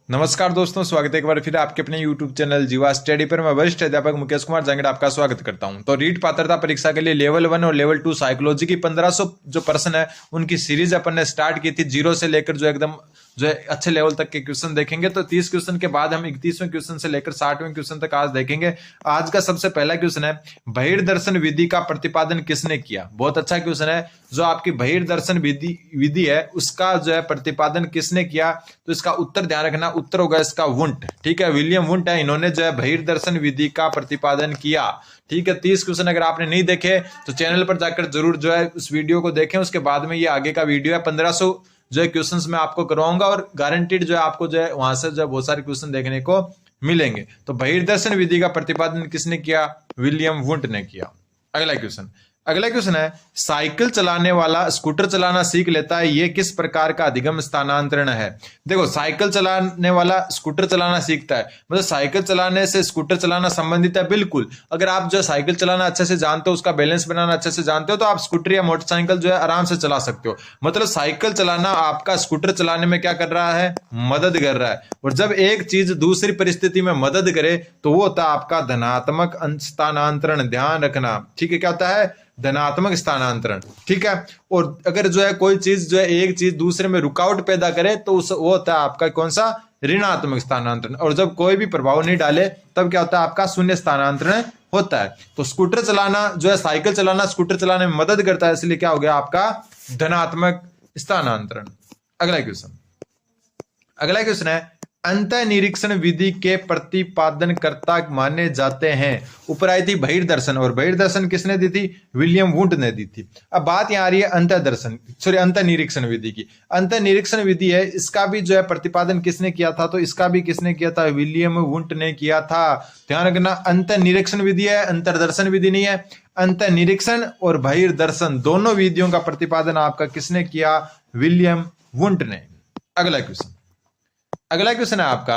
नमस्कार दोस्तों, स्वागत है एक बार फिर आपके अपने YouTube चैनल जीवा स्टडी पर। मैं वरिष्ठ अध्यापक मुकेश कुमार जांगड़ आपका स्वागत करता हूं। तो रीट पात्रता परीक्षा के लिए लेवल 1 और लेवल 2 साइकोलॉजी की 1500 जो प्रश्न है उनकी सीरीज अपन ने स्टार्ट की थी। जीरो से लेकर जो एकदम जो है अच्छे लेवल तक के क्वेश्चन देखेंगे। तो 30 क्वेश्चन के बाद हम 31वें क्वेश्चन से लेकर 60वें क्वेश्चन तक आज देखेंगे। आज का सबसे पहला क्वेश्चन है, बहिर्दर्शन विधि का प्रतिपादन किसने किया। बहुत अच्छा क्वेश्चन है। जो आपकी बहिर्दर्शन विधि है उसका जो है प्रतिपादन किसने किया, तो इसका उत्तर ध्यान रखना। उत्तर होगा इसका वुंट। ठीक है, विलियम वुंट है, इन्होंने जो है बहिर्दर्शन विधि का प्रतिपादन किया। ठीक है, 30 क्वेश्चन अगर आपने नहीं देखे तो चैनल पर जाकर जरूर जो है उस वीडियो को देखें। उसके बाद में ये आगे का वीडियो है। 1500 जो है क्वेश्चंस मैं आपको करवाऊंगा और गारंटीड जो है आपको जो है वहां से जो है बहुत सारे क्वेश्चन देखने को मिलेंगे। तो बहिर्दर्शन विधि का प्रतिपादन किसने किया? विलियम वुंट ने किया। अगला क्वेश्चन है, साइकिल चलाने वाला स्कूटर चलाना सीख लेता है, यह किस प्रकार का अधिगम स्थानांतरण है। देखो, साइकिल चलाने वाला स्कूटर चलाना सीखता है, मतलब साइकिल चलाने से स्कूटर चलाना संबंधित है। बिल्कुल, अगर आप जो साइकिल चलाना अच्छे से जानते हो, उसका बैलेंस बनाना अच्छे से जानते हो, तो आप स्कूटर या मोटरसाइकिल जो है आराम से चला सकते हो। मतलब साइकिल चलाना आपका स्कूटर चलाने में क्या कर रहा है? मदद कर रहा है। और जब एक चीज दूसरी परिस्थिति में मदद करे तो वो होता है आपका धनात्मक स्थानांतरण। ध्यान रखना, ठीक है, क्या होता है? धनात्मक स्थानांतरण। ठीक है, और अगर जो है कोई चीज जो है एक चीज दूसरे में रुकावट पैदा करे तो वो होता है आपका कौन सा? ऋणात्मक स्थानांतरण। और जब कोई भी प्रभाव नहीं डाले तब क्या होता है? आपका शून्य स्थानांतरण होता है। तो स्कूटर चलाना जो है, साइकिल चलाना स्कूटर चलाने में मदद करता है, इसलिए क्या हो गया आपका? धनात्मक स्थानांतरण। अगला क्वेश्चन है, अंतः निरीक्षण विधि के प्रतिपादनकर्ता माने जाते हैं। ऊपर आई थी बहिर्दर्शन, और बहिर्दर्शन किसने दी थी? विलियम वुंट ने दी थी। अब बात यहां आ रही है अंतः निरीक्षण विधि की। अंतः निरीक्षण विधि है, इसका भी जो है प्रतिपादन किसने किया था? तो इसका भी किसने किया था? विलियम वुंट ने किया था। ध्यान रखना, अंतः निरीक्षण विधि है, अंतर्दर्शन विधि नहीं है। अंतः निरीक्षण और बहिर्दर्शन दोनों विधियों का प्रतिपादन आपका किसने किया? विलियम वुंट ने। अगला क्वेश्चन है आपका,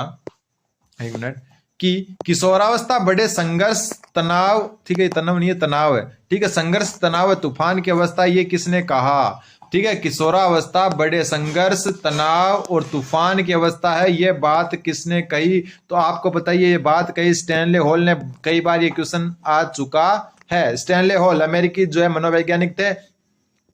एक मिनट, कि किशोरावस्था बड़े संघर्ष तनाव, ठीक है, तनाव नहीं है, तनाव है, ठीक है, संघर्ष तनाव है, तूफान की अवस्था, ये किसने कहा? ठीक है, किशोरावस्था बड़े संघर्ष तनाव और तूफान की अवस्था है, ये बात किसने कही? तो आपको बताइए, ये बात कही स्टैनले हॉल ने। कई बार ये क्वेश्चन आ चुका है। स्टैनले हॉल अमेरिकी जो है मनोवैज्ञानिक थे।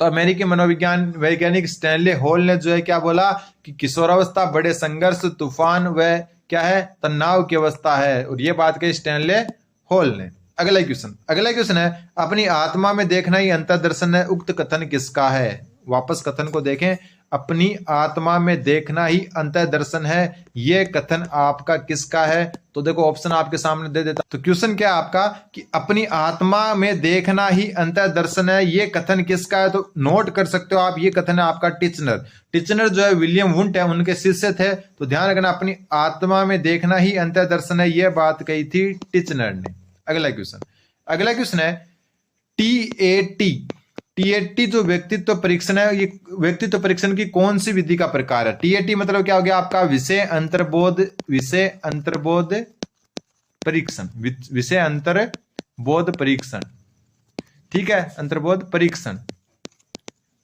तो अमेरिकी मनोविज्ञान वैज्ञानिक स्टैनले हॉल ने जो है क्या बोला कि किशोरावस्था बड़े संघर्ष तूफान व क्या है? तनाव की अवस्था है। और ये बात कही स्टैनले हॉल ने। अगला क्वेश्चन है, अपनी आत्मा में देखना ही अंतर्दर्शन है, उक्त कथन किसका है? वापस कथन को देखें, अपनी आत्मा में देखना ही अंतर्दर्शन है, ये कथन आपका किसका है? तो देखो ऑप्शन आपके सामने दे देता। तो क्वेश्चन क्या है आपका कि अपनी आत्मा में देखना ही अंतर्दर्शन है, ये कथन किसका है? तो नोट कर सकते हो आप, ये कथन है आपका टिचनर जो है विलियम वुंट है, उनके शिष्य थे। तो ध्यान रखना, अपनी आत्मा में देखना ही अंतर्दर्शन है, ये बात कही थी टिचनर ने। अगला क्वेश्चन है, टीएटी जो व्यक्तित्व परीक्षण है, ये व्यक्तित्व परीक्षण की कौन सी विधि का प्रकार है? टीएटी मतलब क्या हो गया आपका? विषय अंतर्बोध परीक्षण। ठीक है, अंतर्बोध परीक्षण।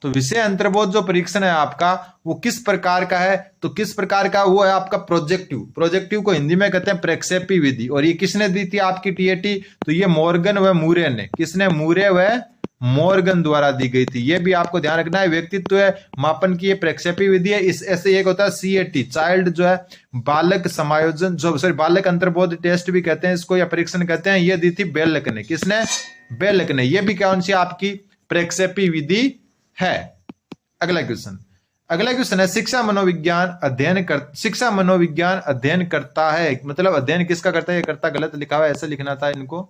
तो विषय अंतर्बोध जो परीक्षण है आपका, वो किस प्रकार का है? तो किस प्रकार का? वो है आपका प्रोजेक्टिव को हिंदी में कहते हैं प्रक्षेपी विधि। और ये किसने दी थी आपकी टीएटी? तो ये मॉर्गन व मूरे ने। किसने? मूरे व मॉर्गन द्वारा दी गई थी। ये भी आपको ध्यान रखना है। व्यक्तित्व मापन की ये प्रक्षेपी विधि है। इस ऐसे एक होता है सीएटी, चाइल्ड जो है बालक समायोजन, जो बालक अंतर्बोध टेस्ट भी कहते हैं इसको, या परीक्षण कहते हैं। ये दी थी बेलक ने। किसने? बेलक ने। ये भी कौन सी आपकी प्रक्षेपी विधि है। अगला क्वेश्चन है, शिक्षा मनोविज्ञान अध्ययन करता है, मतलब अध्ययन किसका करता है? ये करता गलत लिखा हुआ है, ऐसे लिखना था इनको,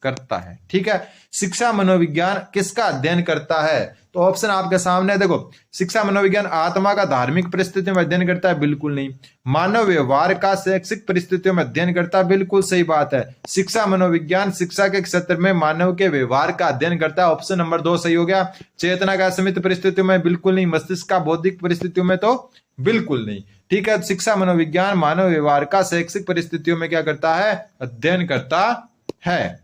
करता है। ठीक है, शिक्षा मनोविज्ञान किसका अध्ययन करता है? तो ऑप्शन आपके सामने है। देखो, शिक्षा मनोविज्ञान आत्मा का धार्मिक परिस्थितियों में अध्ययन करता है? बिल्कुल नहीं। मानव व्यवहार का शैक्षिक परिस्थितियों में अध्ययन करता है? बिल्कुल सही बात है। शिक्षा मनोविज्ञान शिक्षा के क्षेत्र में मानव के व्यवहार का अध्ययन करता है। ऑप्शन नंबर 2 सही हो गया। चेतना का सीमित परिस्थितियों में? बिल्कुल नहीं। मस्तिष्क का बौद्धिक परिस्थितियों में? तो बिल्कुल नहीं। ठीक है, शिक्षा मनोविज्ञान मानव व्यवहार का शैक्षिक परिस्थितियों में क्या करता है? अध्ययन करता है।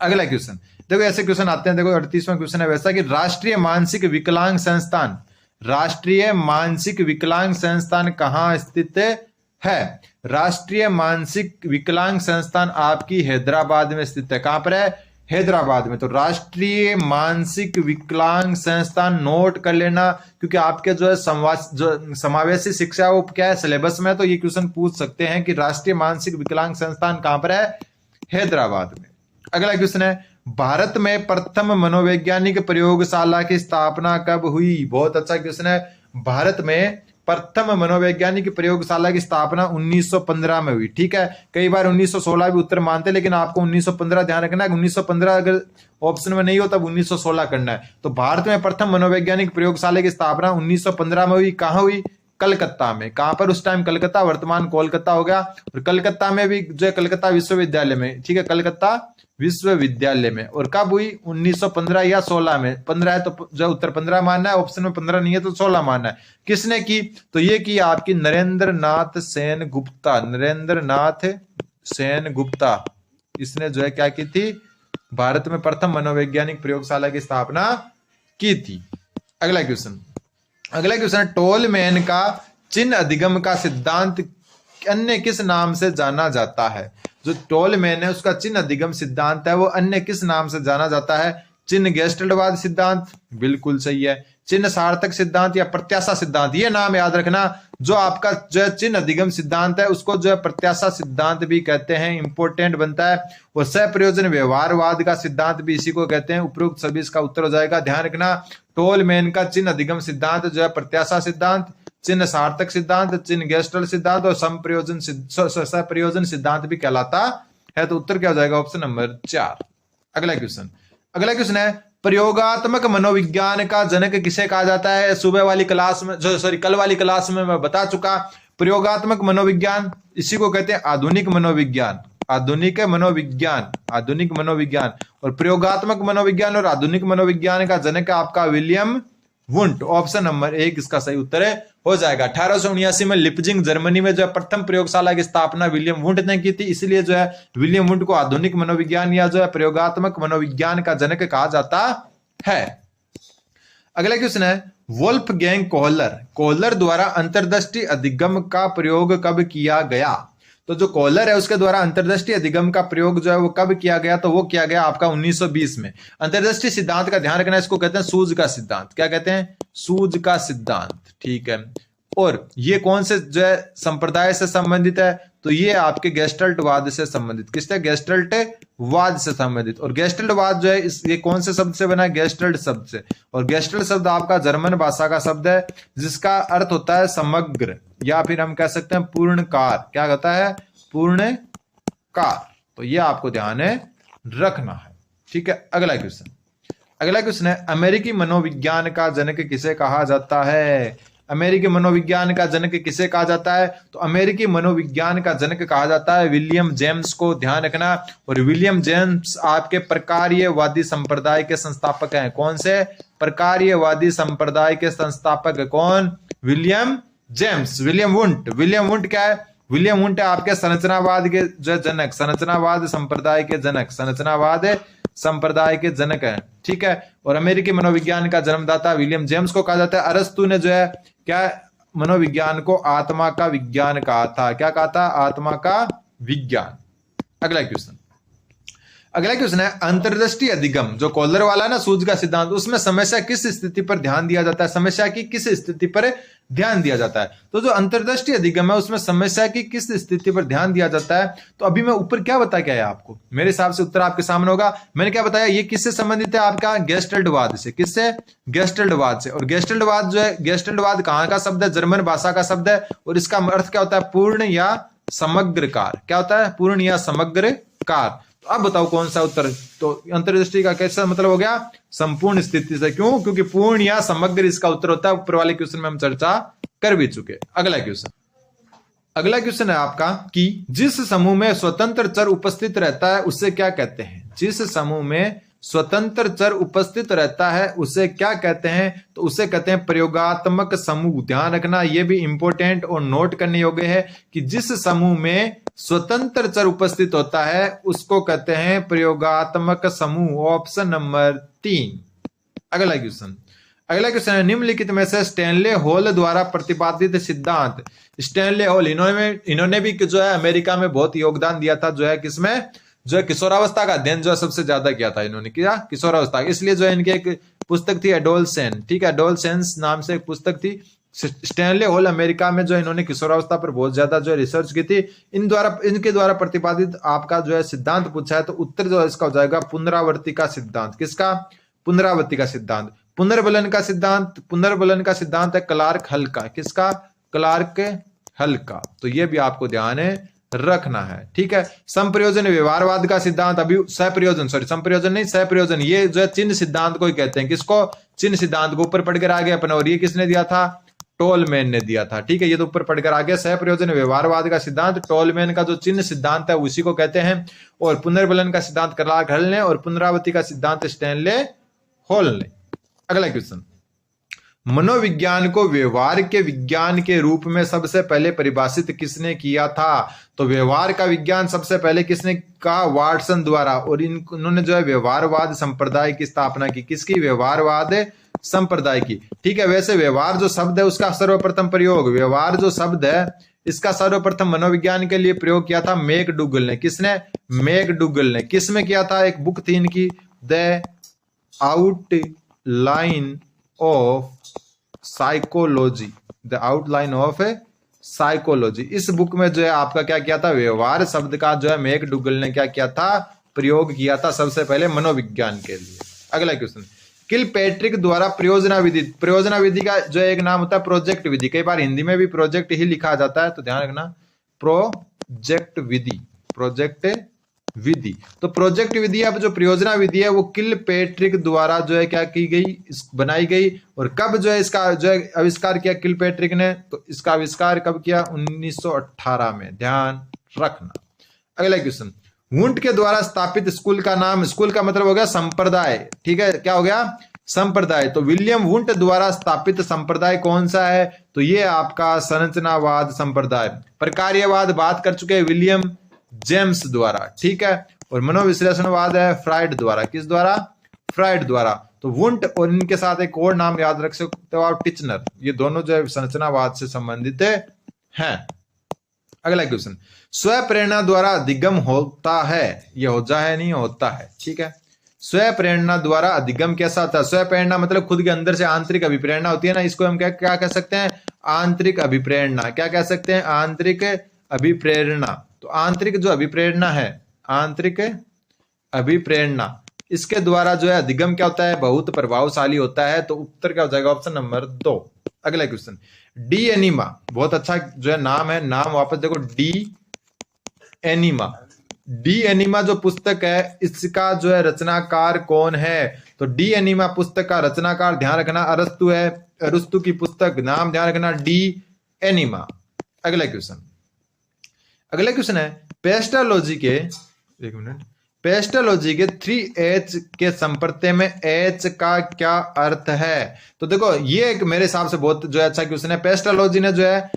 अगला क्वेश्चन देखो, ऐसे क्वेश्चन आते हैं। देखो 38वां क्वेश्चन है वैसा कि राष्ट्रीय मानसिक विकलांग संस्थान कहां स्थित है। राष्ट्रीय मानसिक विकलांग संस्थान आपकी हैदराबाद में स्थित है। कहां पर है? हैदराबाद में। तो राष्ट्रीय मानसिक विकलांग संस्थान नोट कर लेना, क्योंकि आपके जो है समावेशी शिक्षा वो क्या है सिलेबस में, तो ये क्वेश्चन पूछ सकते हैं कि राष्ट्रीय मानसिक विकलांग संस्थान कहां पर है? हैदराबाद में। अगला क्वेश्चन है, भारत में प्रथम मनोवैज्ञानिक प्रयोगशाला की स्थापना कब हुई? बहुत अच्छा क्वेश्चन है। भारत में प्रथम मनोवैज्ञानिक प्रयोगशाला की स्थापना 1915 में हुई। ठीक है, कई बार 1916 भी उत्तर मानते, लेकिन आपको 1915 ध्यान रखना है। 1915 अगर ऑप्शन में नहीं हो तब 1916 करना है। तो भारत में प्रथम मनोवैज्ञानिक प्रयोगशाला की स्थापना 1915 में हुई। कहां हुई? कलकत्ता में। कहां पर उस टाइम? कलकत्ता, वर्तमान कोलकाता हो गया। और कलकत्ता में भी जो है कलकत्ता विश्वविद्यालय में। ठीक है, कलकत्ता विश्वविद्यालय में। और कब हुई? 1915 या 16 में। 15 है तो जो उत्तर 15 मानना है, ऑप्शन में 15 नहीं है तो 16 मानना है। किसने की? तो ये की आपकी नरेंद्र नाथ सेन गुप्ता। नरेंद्र नाथ सेन गुप्ता, इसने जो है क्या की थी? भारत में प्रथम मनोवैज्ञानिक प्रयोगशाला की स्थापना की थी। अगला क्वेश्चन है, टोलमैन का चिन्ह अधिगम का सिद्धांत अन्य किस नाम से जाना जाता है? जो टोलमैन है उसका चिन्ह अधिगम सिद्धांत है वो अन्य किस नाम से जाना जाता है? चिन्ह गेस्टल्टवाद सिद्धांत, बिल्कुल सही है। चिन्ह सार्थक सिद्धांत या प्रत्याशा सिद्धांत, ये नाम याद रखना। जो आपका जो है चिन्ह अधिगम सिद्धांत है उसको जो है प्रत्याशा सिद्धांत भी कहते हैं, इंपोर्टेंट बनता है। और सप्रयोजन व्यवहारवाद का सिद्धांत भी इसी को कहते हैं। उपरोक्त सभी इसका उत्तर हो जाएगा। ध्यान रखना, टोलमैन का चिन्ह अधिगम सिद्धांत जो है प्रत्याशा सिद्धांत, चिन्ह सार्थक सिद्धांत, चिन्ह गेस्टल्ट सिद्धांत और सप्रयोजन सिद्धांत भी कहलाता है। तो उत्तर क्या हो जाएगा? Option number 4। अगला क्वेश्चन है, प्रयोगात्मक मनोविज्ञान का जनक किसे कहा जाता है? सुबह वाली क्लास में कल वाली क्लास में मैं बता चुका। प्रयोगात्मक मनोविज्ञान इसी को कहते हैं आधुनिक मनोविज्ञान। आधुनिक मनोविज्ञान और प्रयोगात्मक मनोविज्ञान और आधुनिक मनोविज्ञान का जनक आपका विलियम वुंट। ऑप्शन नंबर 1 इसका सही उत्तर हो जाएगा। 1879 में लिपजिंग जर्मनी में जो है प्रथम प्रयोगशाला की स्थापना विलियम वुंट ने की थी, इसलिए जो है विलियम वुंट को आधुनिक मनोविज्ञान या जो है प्रयोगात्मक मनोविज्ञान का जनक कहा जाता है। अगला क्वेश्चन है, वोल्फगैंग कोहलर द्वारा अंतर्दृष्टि अधिगम का प्रयोग कब किया गया? तो जो कोहलर है उसके द्वारा अंतर्दृष्टि अधिगम का प्रयोग जो है वो कब किया गया? तो वो किया गया आपका 1920 में। अंतर्दृष्टि सिद्धांत का ध्यान रखना, इसको कहते हैं सूझ का सिद्धांत। क्या कहते हैं? सूझ का सिद्धांत। ठीक है, और ये कौन से जो है संप्रदाय से संबंधित है? तो ये आपके गेस्टल्टवाद से संबंधित। किससे? गेस्टल्टवाद से संबंधित। और गेस्टल्टवाद जो है ये कौन से शब्द से बना है? गेस्टल्ट शब्द से। और गेस्टल्ट शब्द आपका जर्मन भाषा का शब्द है जिसका अर्थ होता है समग्र, या फिर हम कह सकते हैं पूर्णकार। क्या होता है? पूर्णकार। तो ये आपको ध्यान रखना है। ठीक है, अगला क्वेश्चन है, अमेरिकी मनोविज्ञान का जनक किसे कहा जाता है? अमेरिकी मनोविज्ञान का जनक किसे कहा जाता है? तो अमेरिकी मनोविज्ञान का जनक कहा जाता है विलियम जेम्स को। ध्यान रखना, और विलियम जेम्स आपके प्रकार्यवादी संप्रदाय के संस्थापक हैं। कौन से? प्रकार्यवादी संप्रदाय के संस्थापक कौन? William James. विलियम वुंट क्या है? विलियम वुंट है आपके संरचनावाद के जो जनक, संरचनावाद संप्रदाय के जनक है। ठीक है, और अमेरिकी मनोविज्ञान का जन्मदाता विलियम जेम्स को कहा जाता है। अरस्तु ने जो है क्या मनोविज्ञान को आत्मा का विज्ञान कहा था। क्या कहा था? आत्मा का विज्ञान। अगला क्वेश्चन है, अंतर्दृष्टि अधिगम जो कोहलर वाला ना सूझ का सिद्धांत, उसमें समस्या किस स्थिति पर ध्यान दिया जाता है? समस्या की किस स्थिति पर ध्यान दिया जाता है? तो जो अंतर्दृष्टि अधिगम है उसमें समस्या की किस स्थिति पर ध्यान दिया जाता है? तो अभी मैं ऊपर क्या बताया क्या है आपको, मेरे हिसाब से उत्तर आपके सामने होगा। मैंने क्या बताया? ये किससे संबंधित है? आपका गेस्टल्टवाद से। किससे? गेस्टल्टवाद से। और गेस्टल्टवाद जो है, गेस्टल्टवाद कहां का शब्द है? जर्मन भाषा का शब्द है। और इसका अर्थ क्या होता है? पूर्ण या समग्र कार। क्या होता है? पूर्ण या समग्र कार। तो अब बताओ कौन सा उत्तर? तो अंतर्दृष्टि का कैसा मतलब हो गया? संपूर्ण स्थिति से। क्यों? क्योंकि पूर्ण या समग्र इसका उत्तर होता है। ऊपर वाले क्वेश्चन में हम चर्चा कर भी चुके। अगला क्वेश्चन है आपका कि जिस समूह में स्वतंत्र चर उपस्थित रहता है उसे क्या कहते हैं? जिस समूह में स्वतंत्र चर उपस्थित रहता है उसे क्या कहते हैं? तो उसे कहते हैं प्रयोगात्मक समूह। ध्यान रखना, यह भी इंपॉर्टेंट और नोट करने योग्य है कि जिस समूह में स्वतंत्र चर उपस्थित होता है उसको कहते हैं प्रयोगात्मक समूह। Option number 3। अगला अगला क्वेश्चन है, निम्नलिखित में से स्टैनले हॉल द्वारा प्रतिपादित सिद्धांत। स्टैनले हॉल इन्होंने भी जो है अमेरिका में बहुत योगदान दिया था, जो है किसमें, जो है किशोरावस्था का अध्ययन जो है सबसे ज्यादा किया था इन्होंने, किया किशोरावस्था, इसलिए जो है इनकी एक पुस्तक थी एडोलसेन, ठीक है, एडोलसेंस नाम से एक पुस्तक थी। स्टैनले हॉल अमेरिका में जो इन्होंने किशोरावस्था पर बहुत ज्यादा जो है रिसर्च की थी। इनके द्वारा प्रतिपादित आपका जो है सिद्धांत पूछा है, तो उत्तर जो है इसका हो जाएगा पुनरावृत्ति का सिद्धांत। किसका? पुनरावृत्ति का सिद्धांत। पुनर्बलन का सिद्धांत है क्लार्क हल का। किसका? क्लार्क हल का। तो ये भी आपको ध्यान रखना है, ठीक है। संप्रयोजन व्यवहारवाद का सिद्धांत, अभी संप्रयोजन नहीं, सहप्रयोजन, ये जो है चिन्ह सिद्धांत को ही कहते हैं। किसको? चिन्ह सिद्धांत को ऊपर पढ़कर आ गए अपन, और ये किसने दिया था? टोलमैन ने दिया था, ठीक है, ये तो ऊपर पढ़कर आ गया। सहप्रयोजन व्यवहारवाद का सिद्धांत टोलमैन का जो चिन्ह सिद्धांत है उसी को कहते हैं, और पुनर्बलन का सिद्धांत क्लार्क हल ने, और पुनरावृत्ति का सिद्धांत स्टैनले हॉल ने। अगला क्वेश्चन, मनोविज्ञान को व्यवहार के विज्ञान के रूप में सबसे पहले परिभाषित किसने किया था? तो व्यवहार का विज्ञान सबसे पहले किसने कहा? वाटसन द्वारा, और इन्होंने जो है व्यवहारवाद संप्रदाय की स्थापना की। किसकी? व्यवहारवाद संप्रदाय की, ठीक है। वैसे व्यवहार जो शब्द है उसका सर्वप्रथम प्रयोग, व्यवहार जो शब्द है इसका सर्वप्रथम मनोविज्ञान के लिए प्रयोग किया था मैकडूगल ने। किसने? मैकडूगल ने। किसमें किया था? एक बुक थी इनकी, the outline of psychology, the outline of psychology. इस बुक में जो है आपका क्या किया था? व्यवहार शब्द का जो है मैकडूगल ने क्या किया था? प्रयोग किया था सबसे पहले मनोविज्ञान के लिए। अगला क्वेश्चन, किलपैट्रिक द्वारा प्रयोजना विधि का जो एक नाम होता है प्रोजेक्ट विधि। कई बार हिंदी में भी प्रोजेक्ट ही लिखा जाता है, तो ध्यान रखना, प्रोजेक्ट विधि। तो प्रोजेक्ट विधि, अब जो प्रयोजना विधि है वो किलपैट्रिक द्वारा जो है क्या की गई? बनाई गई। और कब जो है इसका जो है आविष्कार किया किलपैट्रिक ने? तो इसका आविष्कार कब किया? 1918 में, ध्यान रखना। अगला क्वेश्चन, वुंट के द्वारा स्थापित स्कूल का नाम, स्कूल का मतलब हो गया संप्रदाय, ठीक है, क्या हो गया? संप्रदाय। तो विलियम वुंट द्वारा स्थापित संप्रदाय कौन सा है? तो ये आपका संरचनावाद संप्रदाय। प्रकार्यवाद बात कर चुके हैं विलियम जेम्स द्वारा, ठीक है। और मनोविश्लेषणवाद है फ्राइड द्वारा। किस द्वारा? फ्राइड द्वारा। तो वुंट और इनके साथ एक और नाम याद रख सकते हो आप, टिचनर। ये दोनों जो है संरचनावाद से संबंधित हैं। अगला क्वेश्चन, स्व प्रेरणा द्वारा अधिगम होता है, यह होता है नहीं होता है, ठीक है। स्व प्रेरणा द्वारा अधिगम कैसा होता है? स्व प्रेरणा मतलब खुद के अंदर से आंतरिक अभिप्रेरणा होती है ना, इसको हम क्या कह सकते हैं? आंतरिक अभिप्रेरणा। क्या कह सकते हैं? आंतरिक अभिप्रेरणा। तो आंतरिक जो अभिप्रेरणा है, आंतरिक अभिप्रेरणा, इसके द्वारा जो है अधिगम क्या होता है? बहुत प्रभावशाली होता है। तो उत्तर क्या हो जाएगा? Option number 2। अगला क्वेश्चन, डी एनिमा, बहुत अच्छा जो है नाम है, नाम वापस देखो, डी एनिमा। डी एनिमा जो पुस्तक है इसका जो है रचनाकार कौन है? तो डी एनिमा पुस्तक का रचनाकार ध्यान रखना अरस्तु है। अरस्तु की पुस्तक, नाम ध्यान रखना, डी एनिमा। अगला क्वेश्चन है, पेस्टोलॉजी के, एक मिनट, पेस्टोलॉजी के 3H के संपर्ते में H का क्या अर्थ है? तो देखो ये एक मेरे हिसाब से बहुत जो है अच्छा क्वेश्चन है। पेस्टोलॉजी ने जो है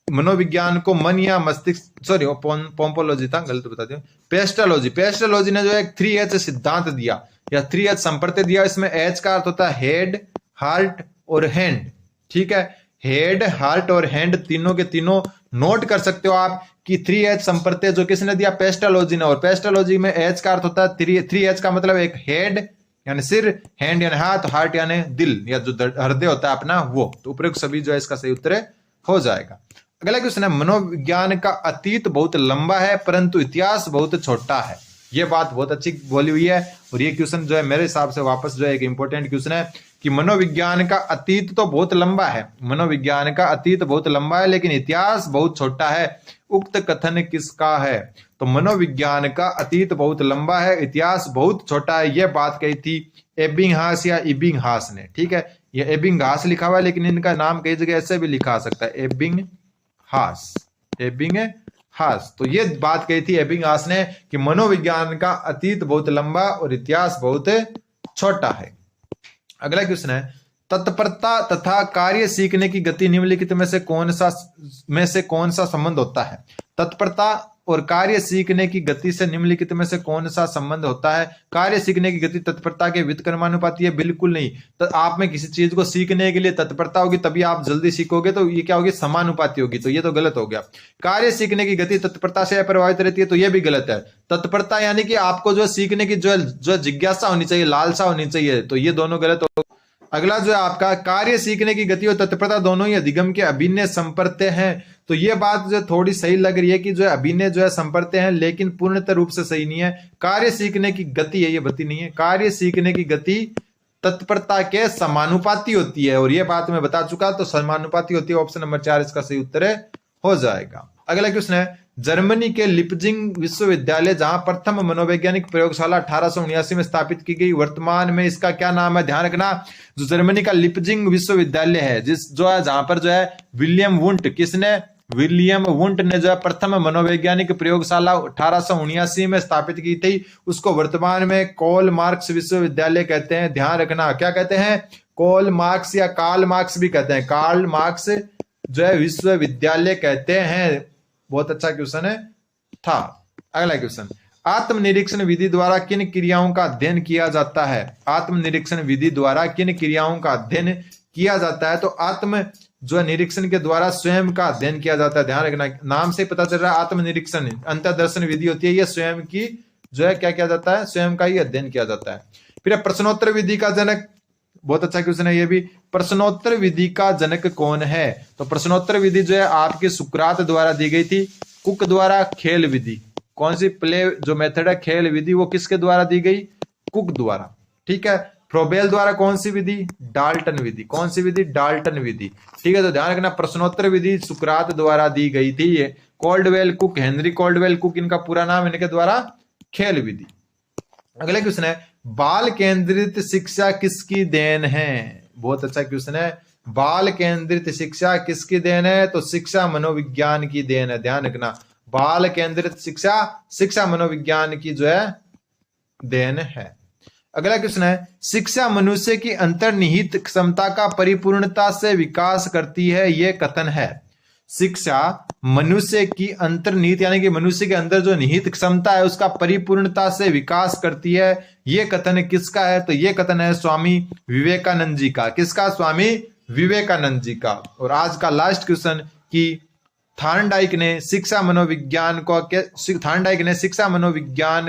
मनोविज्ञान को मन या मस्तिष्क, सॉरी पोम्पोलॉजी था, गलत बता दिया, पेस्टोलॉजी ने जो है 3H सिद्धांत दिया या 3H संपर्ते दिया। इसमें H का अर्थ होता है हेड, हार्ट और हैंड, ठीक है। हेड, हार्ट और हैंड तीनों के तीनों नोट कर सकते हो आप कि 3H संपर्ते जो किसने दिया? पेस्टोलॉजी ने। और पेस्टोलॉजी में H का अर्थ होता है 3H का मतलब एक हेड यानी सिर, हैंड यानी हाथ, हार्ट यानी दिल या जो हृदय होता है अपना वो। तो उपयुक्त सभी जो है इसका सही उत्तर हो जाएगा। अगला क्वेश्चन है, मनोविज्ञान का अतीत बहुत लंबा है परंतु इतिहास बहुत छोटा है। ये बात बहुत अच्छी बोली हुई है। और ये क्वेश्चन जो है मेरे हिसाब से वापस जो है एक इंपॉर्टेंट क्वेश्चन है कि मनोविज्ञान का अतीत तो बहुत लंबा है, मनोविज्ञान का अतीत बहुत लंबा है लेकिन इतिहास बहुत छोटा है। उक्त कथन किसका है? तो मनोविज्ञान का अतीत बहुत लंबा है, इतिहास बहुत छोटा है, यह बात कही थी एबिंगहास या इबिंगहास ने, ठीक है। यह एबिंगहास लिखा हुआ है लेकिन इनका नाम कई जगह ऐसे भी लिखा सकता है, एबिंगहास, एबिंगहास। तो ये बात कही थी एबिंगहास ने कि मनोविज्ञान का अतीत बहुत लंबा और इतिहास बहुत छोटा है। अगला क्वेश्चन है, तत्परता तथा कार्य सीखने की गति निम्नलिखित में से कौन सा संबंध होता है? तत्परता और कार्य सीखने की गति से निम्नलिखित में से कौन सा संबंध होता है? कार्य सीखने की गति तत्परता के व्युत्क्रमानुपाती है? बिल्कुल नहीं। तो आप में किसी चीज को सीखने के लिए तत्परता होगी तभी आप जल्दी सीखोगे, तो ये क्या होगी? समानुपाती होगी। तो ये तो गलत हो गया। कार्य सीखने की गति तत्परता से प्रभावित रहती है, तो ये भी गलत है। तत्परता यानी कि आपको जो सीखने की जो जिज्ञासा होनी चाहिए, लालसा होनी चाहिए, तो ये दोनों गलत हो। अगला जो है आपका, कार्य सीखने की गति और तत्परता दोनों ही अधिगम के अभिन्न संपर्त्य हैं। तो ये बात जो थोड़ी सही लग रही है कि जो है अभिन्न जो है संपर्त्य हैं, लेकिन पूर्णतः रूप से सही नहीं है। कार्य सीखने की गति है, ये गति नहीं है। कार्य सीखने की गति तत्परता के समानुपाती होती है, और ये बात मैं बता चुका, तो समानुपाती होती है। ऑप्शन नंबर 4 इसका सही उत्तर हो जाएगा। अगला क्वेश्चन है, जर्मनी के लिपजिंग विश्वविद्यालय जहां प्रथम मनोवैज्ञानिक प्रयोगशाला 1879 में स्थापित की गई, वर्तमान में इसका क्या नाम है? ध्यान रखना, जो जर्मनी का लिपजिंग विश्वविद्यालय है, जहां पर जो है विलियम वुंट ने जो है प्रथम मनोवैज्ञानिक प्रयोगशाला 1879 में स्थापित की थी, उसको वर्तमान में कार्ल मार्क्स विश्वविद्यालय कहते हैं। ध्यान रखना, क्या कहते हैं? कार्ल मार्क्स या कार्ल मार्क्स भी कहते हैं। कार्ल मार्क्स जो है विश्वविद्यालय कहते हैं। बहुत अच्छा क्वेश्चन था। अगला क्वेश्चन, आत्मनिरीक्षण विधि द्वारा किन क्रियाओं का अध्ययन किया जाता है? आत्मनिरीक्षण विधि द्वारा किन क्रियाओं का अध्ययन किया जाता है? तो आत्म जो निरीक्षण के द्वारा स्वयं का अध्ययन किया जाता है। ध्यान रखना, नाम से पता चल रहा है आत्मनिरीक्षण अंतर्दर्शन विधि होती है। यह स्वयं की जो है क्या किया जाता है? स्वयं का ही अध्ययन किया जाता है। फिर प्रश्नोत्तर विधि का जनक, बहुत अच्छा क्वेश्चन है ये भी, प्रश्नोत्तर विधि का जनक कौन है? तो प्रश्नोत्तर विधि जो है आपके सुकरात द्वारा दी गई थी। कुक द्वारा खेल विधि, कौन सी प्ले जो मेथड है खेल विधि, वो किसके द्वारा दी गई? कुक द्वारा। ठीक है। फ्रोबेल द्वारा कौन सी विधि? डाल्टन विधि। कौन सी विधि? डाल्टन विधि। ठीक है, तो ध्यान रखना, प्रश्नोत्तर विधि सुकरात द्वारा दी गई थी। ये Caldwell cook, Henry Caldwell cook इनका पूरा नाम, इनके द्वारा खेल विधि। अगला क्वेश्चन है, बाल केंद्रित शिक्षा किसकी देन है? बहुत अच्छा क्वेश्चन है। बाल केंद्रित शिक्षा किसकी देन है? तो शिक्षा मनोविज्ञान की देन है। ध्यान रखना, बाल केंद्रित शिक्षा मनोविज्ञान की जो है देन है। अगला क्वेश्चन है, शिक्षा मनुष्य की अंतर्निहित क्षमता का परिपूर्णता से विकास करती है, यह कथन है। शिक्षा मनुष्य की अंतर्निहित यानी कि मनुष्य के अंदर जो निहित क्षमता है उसका परिपूर्णता से विकास करती है, यह कथन किसका है? तो यह कथन है स्वामी विवेकानंद जी का। किसका? स्वामी विवेकानंद जी का। और आज का लास्ट क्वेश्चन कि थार्नडाइक ने शिक्षा मनोविज्ञान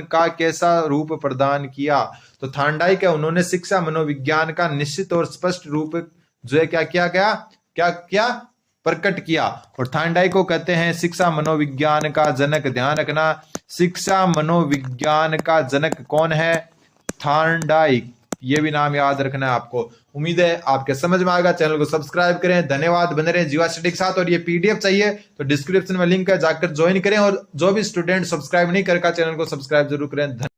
का कैसा रूप प्रदान किया? तो थार्नडाइक है, उन्होंने शिक्षा मनोविज्ञान का निश्चित और स्पष्ट रूप जो है क्या प्रकट किया। और थार्नडाइक को कहते हैं शिक्षा मनोविज्ञान का जनक। ध्यान रखना, शिक्षा मनोविज्ञान का जनक कौन है? थार्नडाइक। ये भी नाम याद रखना है आपको। उम्मीद है आपके समझ में आएगा। चैनल को सब्सक्राइब करें। धन्यवाद। बने रहे जीवा स्टडी के साथ। और ये पीडीएफ चाहिए तो डिस्क्रिप्शन में लिंक है, जाकर ज्वाइन करें। और जो भी स्टूडेंट सब्सक्राइब नहीं करका चैनल को सब्सक्राइब जरूर करें।